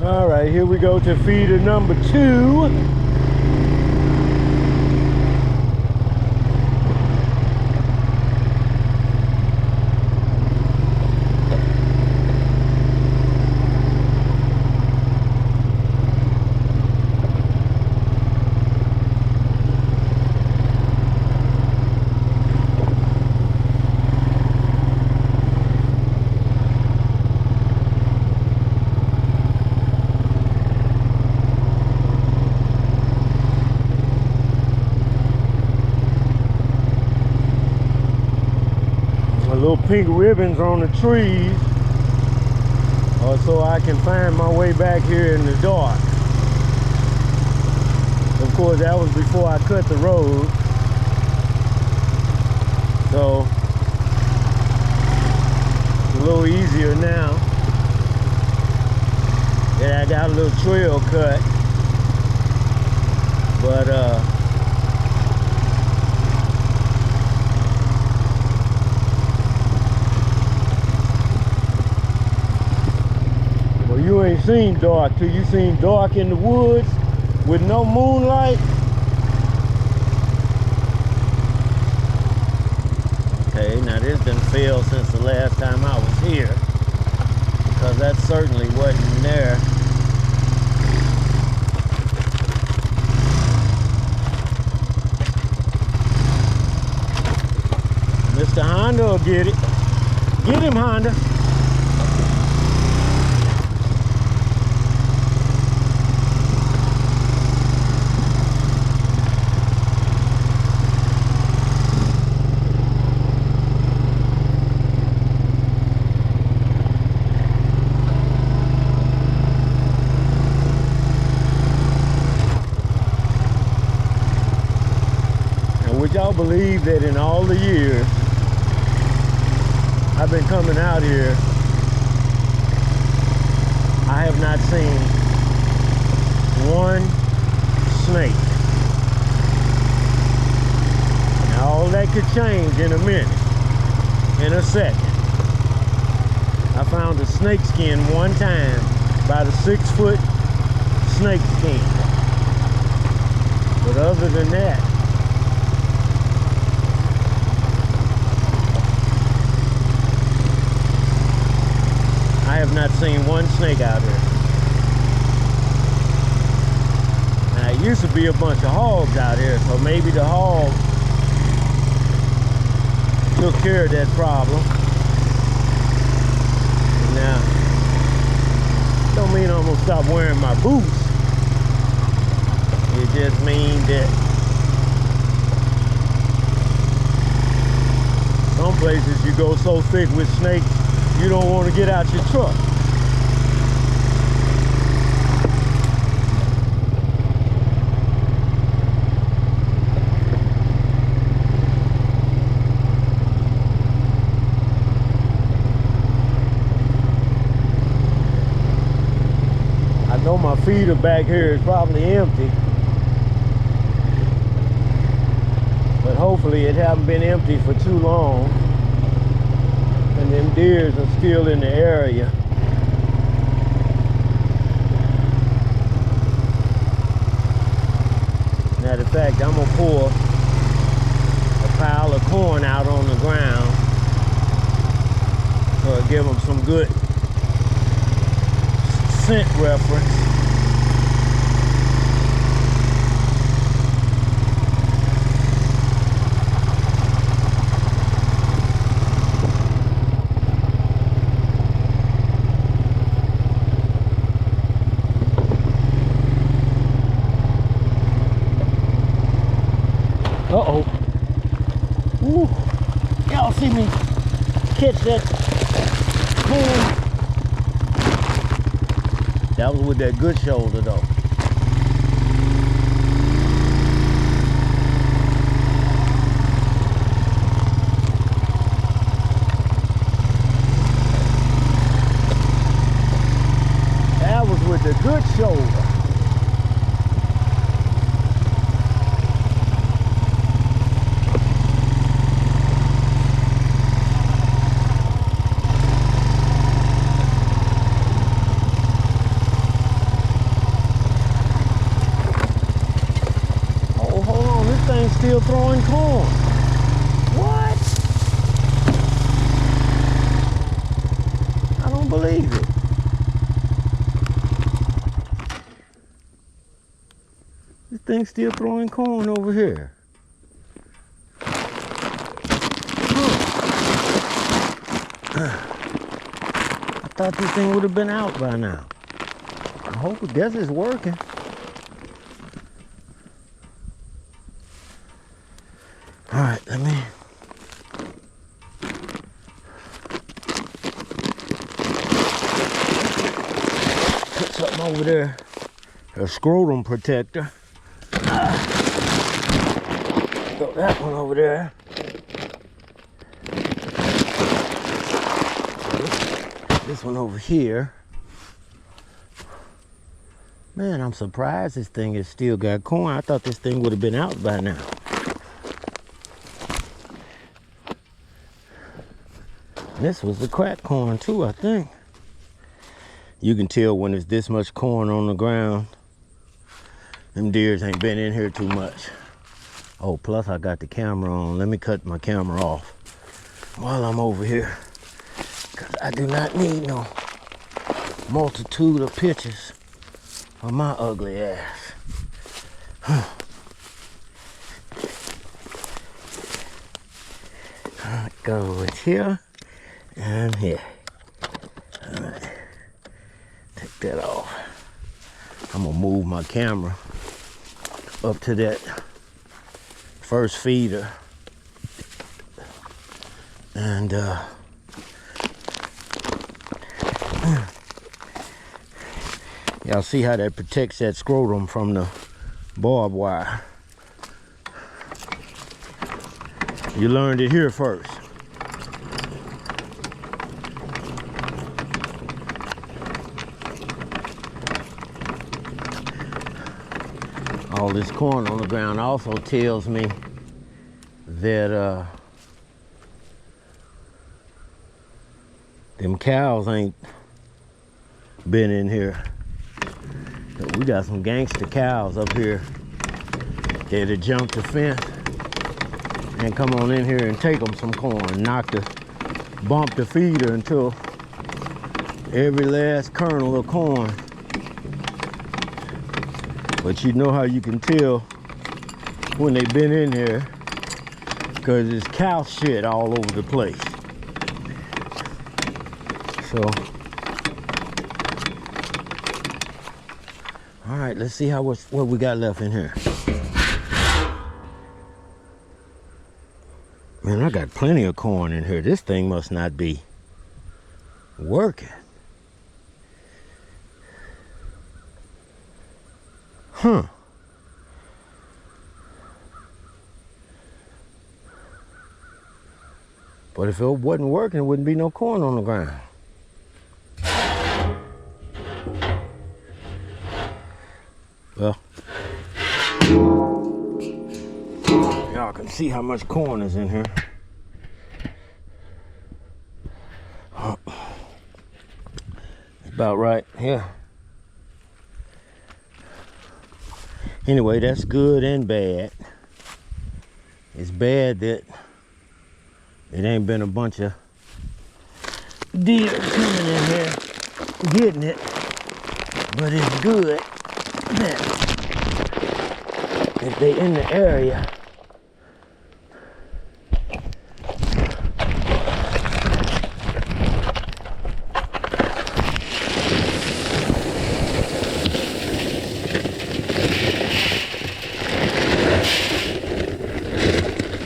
All right, here we go to feeder number 2. Little pink ribbons on the trees, so I can find my way back here in the dark. Of course, that was before I cut the road, so it's a little easier now that I got a little trail cut. But you ain't seen dark till you seen dark in the woods with no moonlight. Okay, now this done failed since the last time I was here, because that certainly wasn't there. Mr. Honda will get it. Get him, Honda. Would y'all believe that in all the years I've been coming out here, I have not seen one snake? Now all that could change in a minute, in a second. I found a snake skin one time, about a 6-foot snake skin. But other than that, I have not seen one snake out here. Now, it used to be a bunch of hogs out here, so maybe the hogs took care of that problem. Now, don't mean I'm gonna stop wearing my boots. It just means that some places you go so thick with snakes, you don't want to get out your truck. I know my feeder back here is probably empty, but hopefully it hasn't been empty for too long. And them deers are still in the area. Matter of fact, I'm gonna pour a pile of corn out on the ground so it'll give them some good scent reference. Uh-oh. Ooh. Y'all see me catch that corn? That was with that good shoulder though. That was with the good shoulder. throwing corn. What? I don't believe it. This thing's still throwing corn over here. I thought this thing would have been out by now. I guess it's working. All right, let me put something over there. A scrotum protector. Throw that one over there. This one over here. Man, I'm surprised this thing has still got corn. I thought this thing would have been out by now. This was the cracked corn too, I think. You can tell when there's this much corn on the ground. Them deers ain't been in here too much. Oh, plus I got the camera on. Let me cut my camera off while I'm over here, because I do not need no multitude of pictures of my ugly ass. Go with here and here. All right. Take that off. I'm gonna move my camera up to that first feeder, and y'all see how that protects that scrotum from the barbed wire. You learned it here first. All this corn on the ground also tells me that them cows ain't been in here. We got some gangster cows up here that'll jump the fence and come on in here and take them some corn, bump the feeder until every last kernel of corn. But you know how you can tell when they've been in here, because there's cow shit all over the place. So, all right, let's see what we got left in here. Man, I got plenty of corn in here. This thing must not be working. Huh. But if it wasn't working, there wouldn't be no corn on the ground. Well, y'all can see how much corn is in here. It's about right here. Anyway, that's good and bad. It's bad that it ain't been a bunch of deer coming in here getting it, but it's good that if they in the area,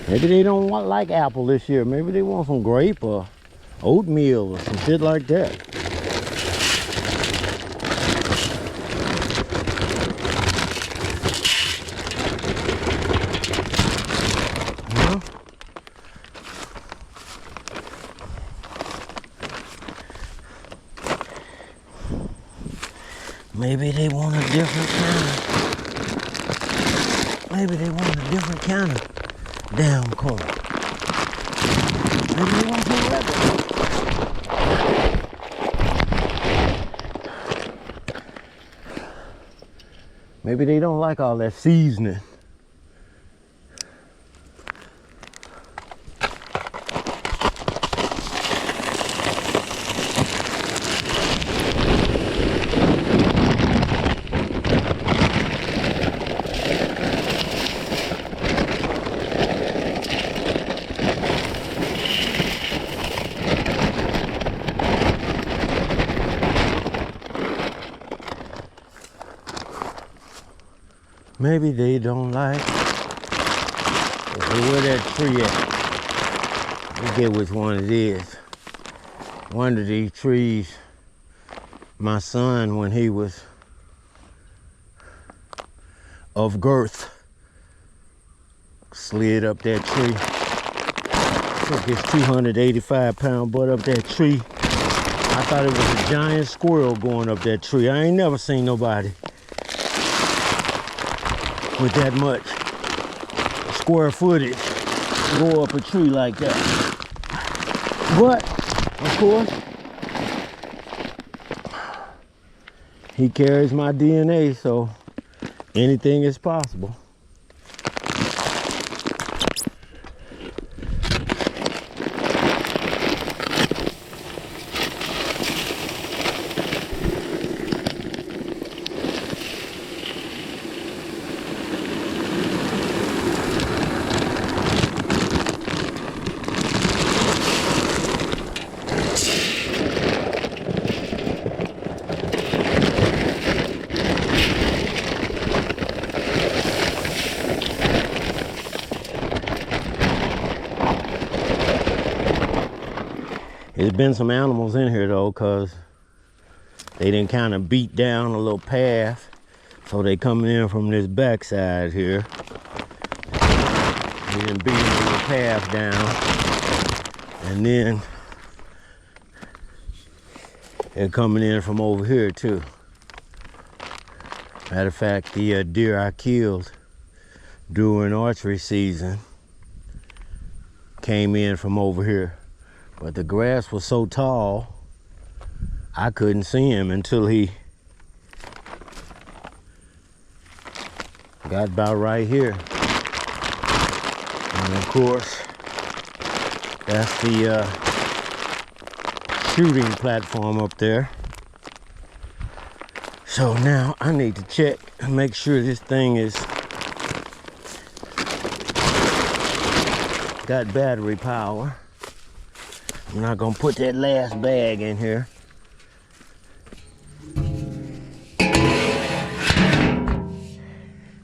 maybe they don't like apple this year. Maybe they want some grape or oatmeal or some shit like that. Huh? Maybe they want a different kind. Maybe they want a different kind of damn corn. Maybe they want some regular. Maybe they don't like all that seasoning. Maybe they don't like. Okay, where that tree at? Forget which one it is. One of these trees, my son, when he was of girth, slid up that tree. Took his 285-pound butt up that tree. I thought it was a giant squirrel going up that tree. I ain't never seen nobody with that much square footage go up a tree like that. But, of course, he carries my DNA, so anything is possible. There's been some animals in here though, cause they didn't kind of beat down a little path, so they coming in from this backside here. They didn't beat a little path down, and then they're coming in from over here too. Matter of fact, the deer I killed during archery season came in from over here. But the grass was so tall, I couldn't see him until he got about right here. And of course, that's the shooting platform up there. So now I need to check and make sure this thing is got battery power. I'm not gonna put that last bag in here.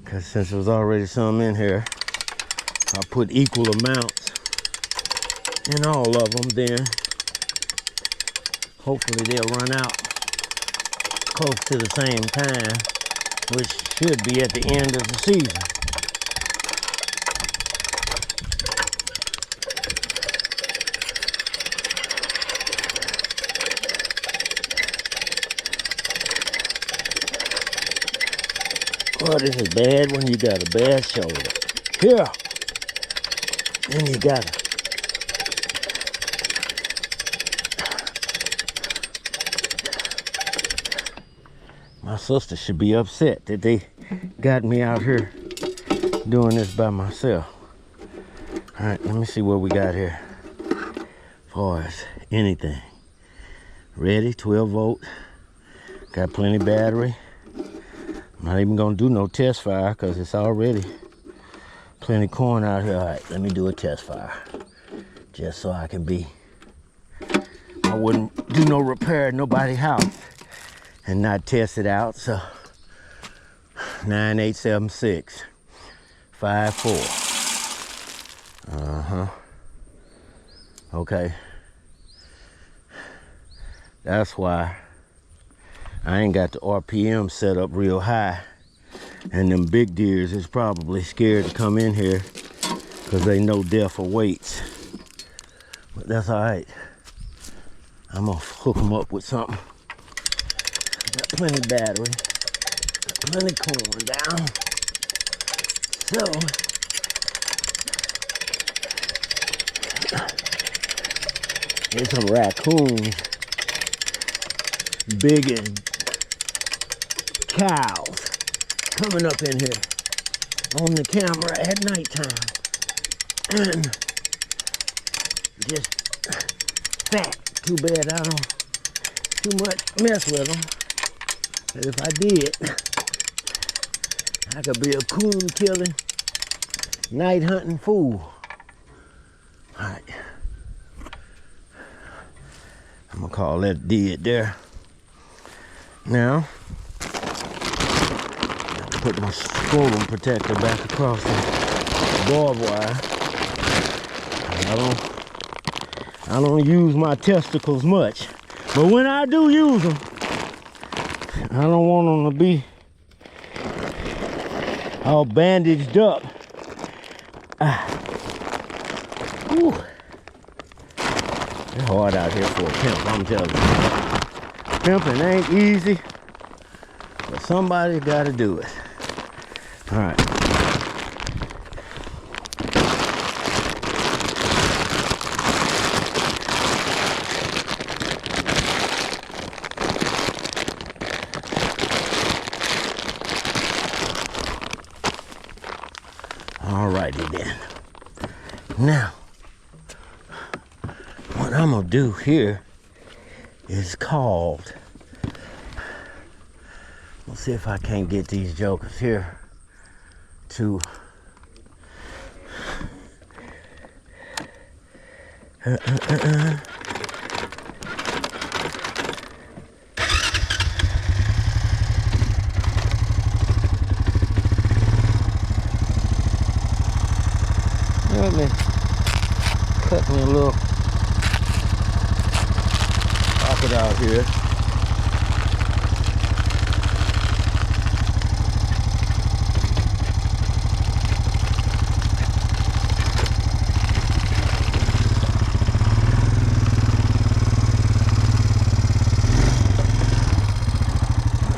Cause since there was already some in here, I'll put equal amounts in all of them, then hopefully they'll run out close to the same time, which should be at the end of the season. Oh, this is bad when you got a bad shoulder. Here. Then you got it. My sister should be upset that they got me out here doing this by myself. All right, let me see what we got here. As far as anything. Ready, 12 volt. Got plenty battery. I'm not even gonna do no test fire because it's already plenty corn out here. All right, let me do a test fire. Just so I can be, I wouldn't do no repair at nobody's house and not test it out. So 9876 54. Okay. That's why I ain't got the RPM set up real high, and them big deers is probably scared to come in here because they know death awaits. But that's all right. I'm gonna hook them up with something. Got plenty of battery, got plenty of corn down. So there's some raccoons big as cows coming up in here on the camera at nighttime, and just fat. Too bad I don't too much mess with them. But if I did, I could be a coon killing, night hunting fool. All right, I'm gonna call that dead there. Now, Put my scrotum protector back across the barbed wire. I don't use my testicles much, but when I do use them, I don't want them to be all bandaged up. Whew. It's hard out here for a pimp, I'm telling you. Pimping ain't easy, but somebody's got to do it. All right. Alrighty then. Now, what I'm gonna do here is called, let's see if I can't get these jokers here to let me cut me a little pocket out here.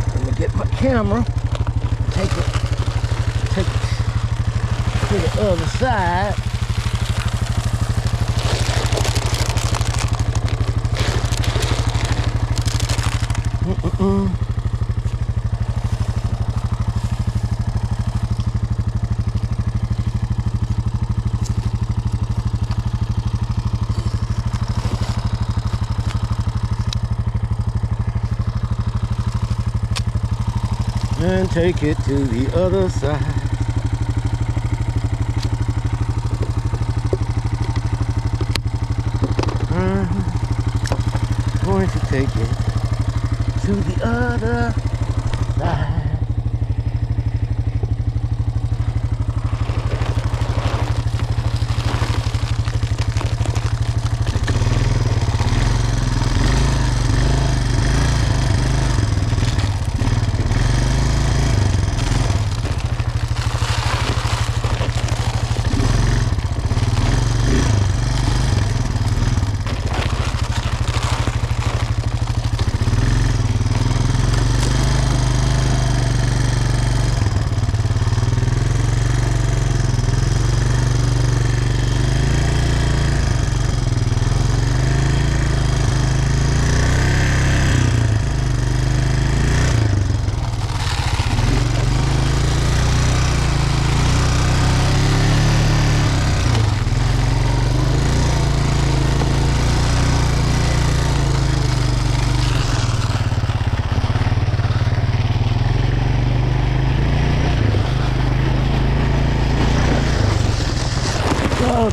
Let me get my camera, take it to the other side. And take it to the other side. Going to take it to the other side.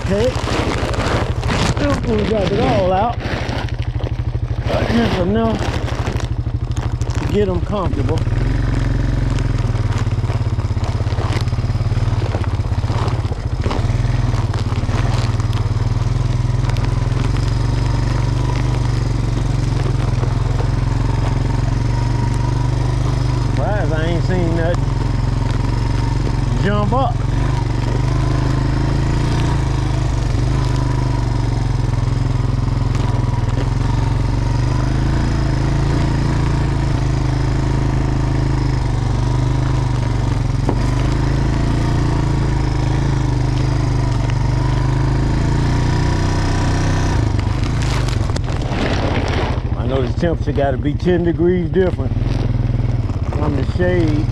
Okay, we got it all out, but just enough to get them comfortable. Surprised I ain't seen nothing jump up. Temperature got to be 10 degrees different from the shade.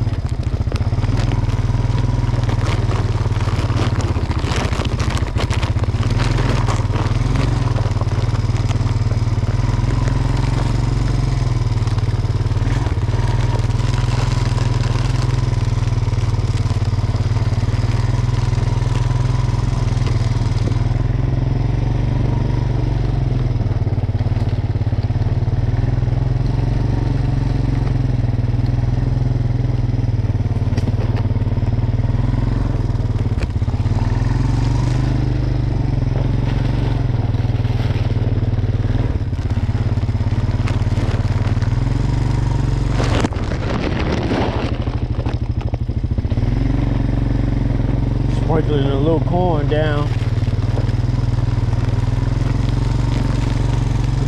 sprinkling a little corn down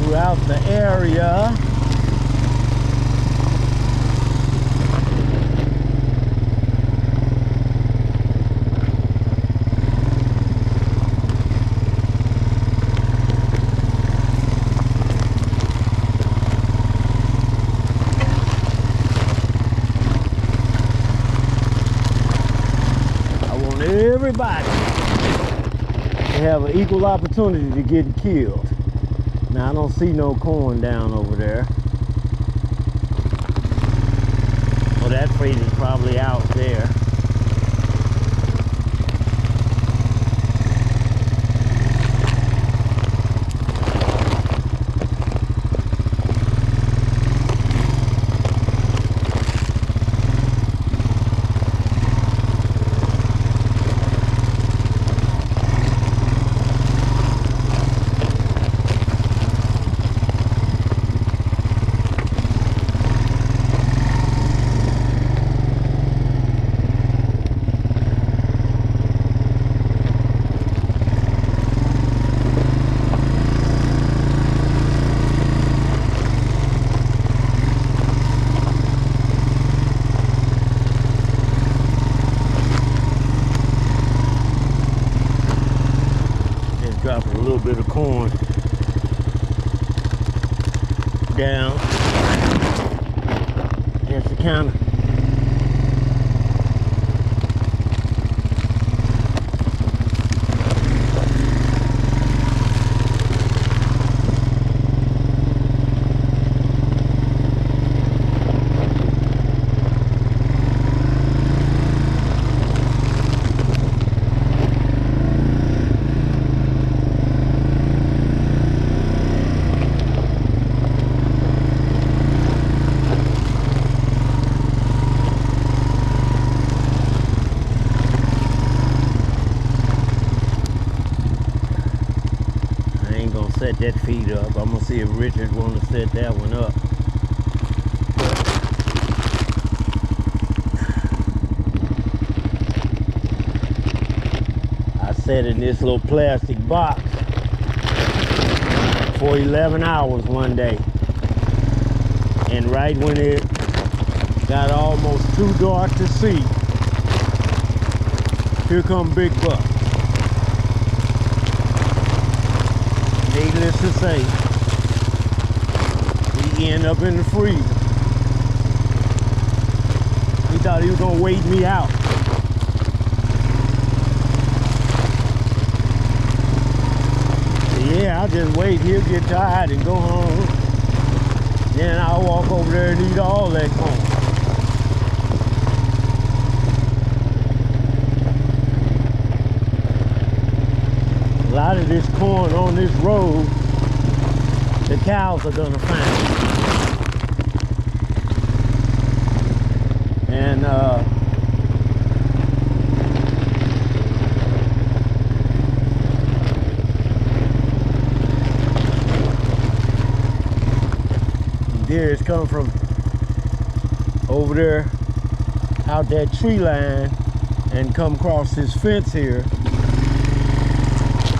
throughout the area. Everybody to have an equal opportunity to get killed. Now I don't see no corn down over there. Well, that freight is probably out there. Dropping a little bit of corn down against the counter. Set that feed up. I'm gonna see if Richard want to set that one up. I set in this little plastic box for 11 hours one day, and right when it got almost too dark to see, here come Big Buck. Needless to say, we end up in the freezer. He thought he was gonna wait me out. Yeah, I'll just wait. He'll get tired and go home. Then I'll walk over there and eat all that corn. A lot of this corn on this road, the cows are gonna find. And deer is coming from over there out that tree line and come across this fence here.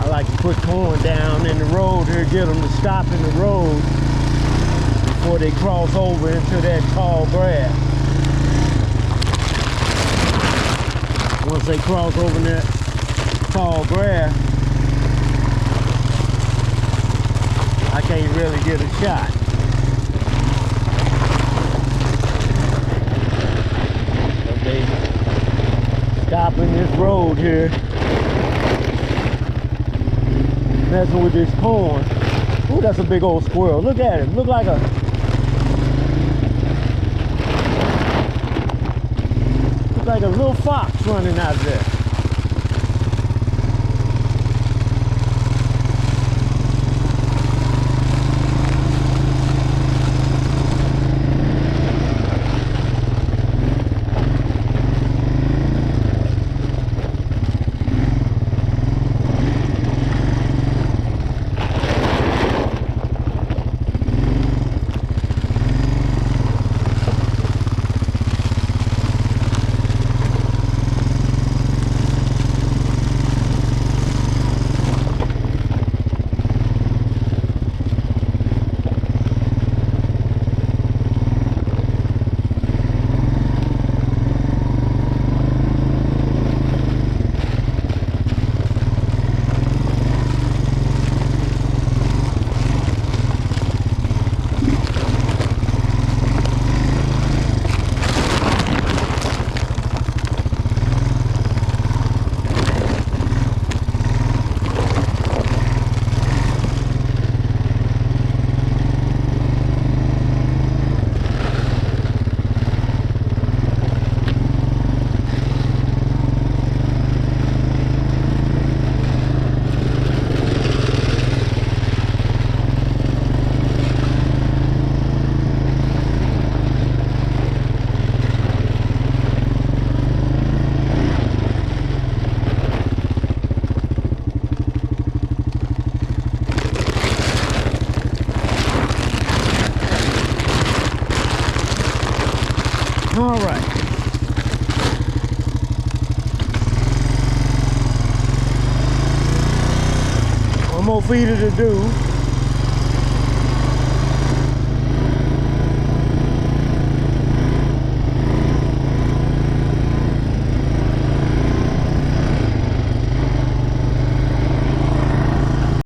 I like to put corn down in the road here, get them to stop in the road before they cross over into that tall grass. Once they cross over in that tall grass, I can't really get a shot. But they stop in this road here, messing with this corn. Ooh, that's a big old squirrel. Look at him. Look like a little fox running out there. All right. One more feeder to do.